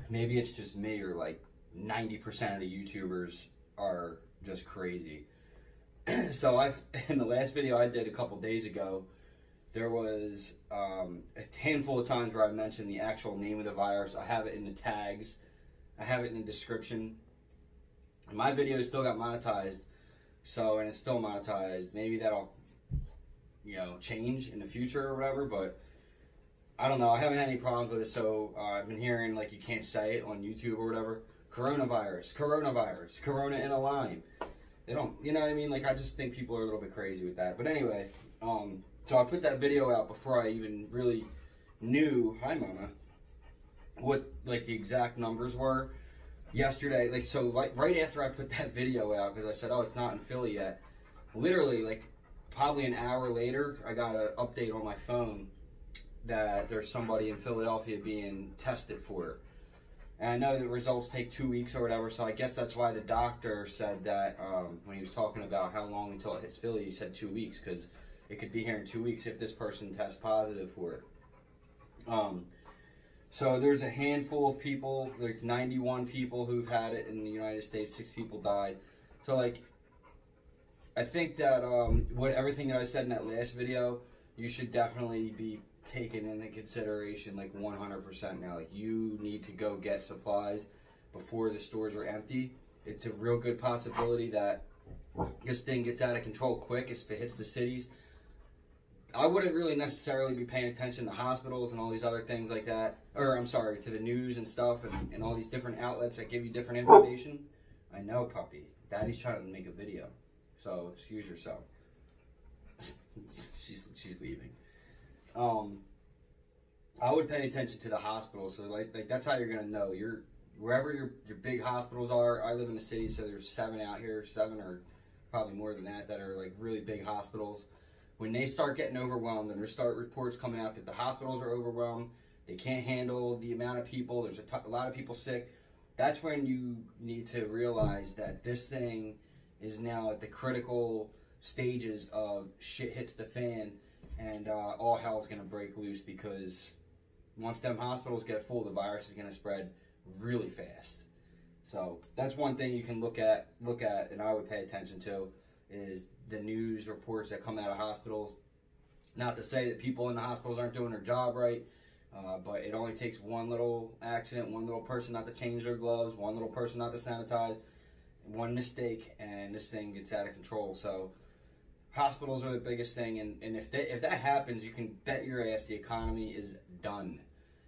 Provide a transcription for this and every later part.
maybe it's just me, or like 90% of the YouTubers are just crazy. So in the last video I did a couple days ago, there was a handful of times where I mentioned the actual name of the virus. I have it in the tags. I have it in the description. My video still got monetized, and it's still monetized. Maybe that'll, change in the future or whatever, but I don't know. I haven't had any problems with it, so I've been hearing, like, you can't say it on YouTube or whatever. Coronavirus, corona in a lime. They don't, you know what I mean? Like, I just think people are a little bit crazy with that. But anyway, so I put that video out before I even really knew, hi Mama, what, like, the exact numbers were yesterday. Like, so right after I put that video out, because I said, oh, it's not in Philly yet, literally, like, probably an hour later, I got an update on my phone that there's somebody in Philadelphia being tested for it. And I know the results take 2 weeks or whatever, so I guess that's why the doctor said that when he was talking about how long until it hits Philly, he said 2 weeks, because it could be here in 2 weeks if this person tests positive for it. So there's a handful of people, like 91 people who've had it in the United States, 6 people died. So, like, I think that everything that I said in that last video, you should definitely be taken into consideration, like 100% now. Like, you need to go get supplies before the stores are empty. It's a real good possibility that this thing gets out of control quick if it hits the cities. I wouldn't really necessarily be paying attention to hospitals and all these other things like that. Or, I'm sorry, to the news and stuff and all these different outlets that give you different information. I know, puppy. Daddy's trying to make a video. So, excuse yourself. she's leaving. I would pay attention to the hospitals. So, like that's how you're going to know. Wherever your big hospitals are. I live in the city, so there's 7 out here. 7 or probably more than that are, like, really big hospitals. When they start getting overwhelmed and there start reports coming out that the hospitals are overwhelmed, they can't handle the amount of people, there's a lot of people sick, that's when you need to realize that this thing is now at the critical stages of shit hits the fan, and all hell's going to break loose, because once them hospitals get full, the virus is going to spread really fast. So that's one thing you can look at, and I would pay attention to, is the news reports that come out of hospitals. Not to say that people in the hospitals aren't doing their job right, but it only takes one little accident, one little person not to change their gloves, one little person not to sanitize, one mistake, and this thing gets out of control. So hospitals are the biggest thing, and if that happens, you can bet your ass the economy is done.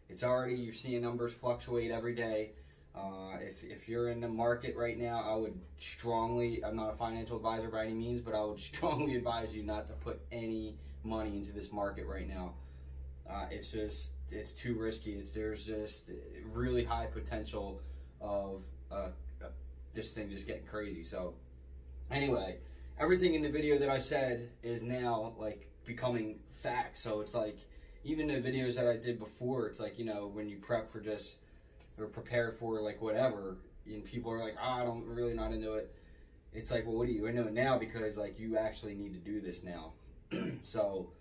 It's already, you're seeing numbers fluctuate every day. If you're in the market right now, I would strongly, I'm not a financial advisor by any means, but I would strongly advise you not to put any money into this market right now. It's too risky. There's just really high potential of this thing just getting crazy. So anyway, everything in the video that I said is now, like, becoming fact. So it's like, even the videos that I did before, it's like, when you prep for just, or prepare for, like, whatever, and people are like, I'm really not into it. It's like, well, what are you into it now? Because, like, you actually need to do this now. So,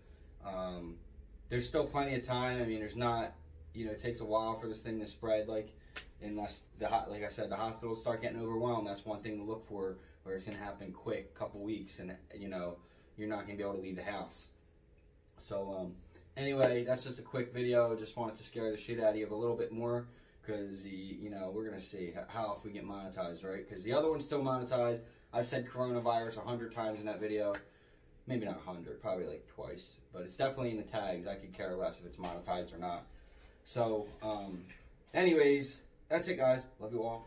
there's still plenty of time. I mean, there's not, it takes a while for this thing to spread, like, unless, like I said, the hospitals start getting overwhelmed. That's one thing to look for, where it's going to happen quick, couple weeks, and, you're not going to be able to leave the house. So, anyway, that's just a quick video. Just wanted to scare the shit out of you a little bit more, because, we're going to see how if we get monetized, right? Because the other one's still monetized. I've said coronavirus 100 times in that video. Maybe not 100, probably like twice. But it's definitely in the tags. I could care less if it's monetized or not. So, anyways, that's it, guys. Love you all.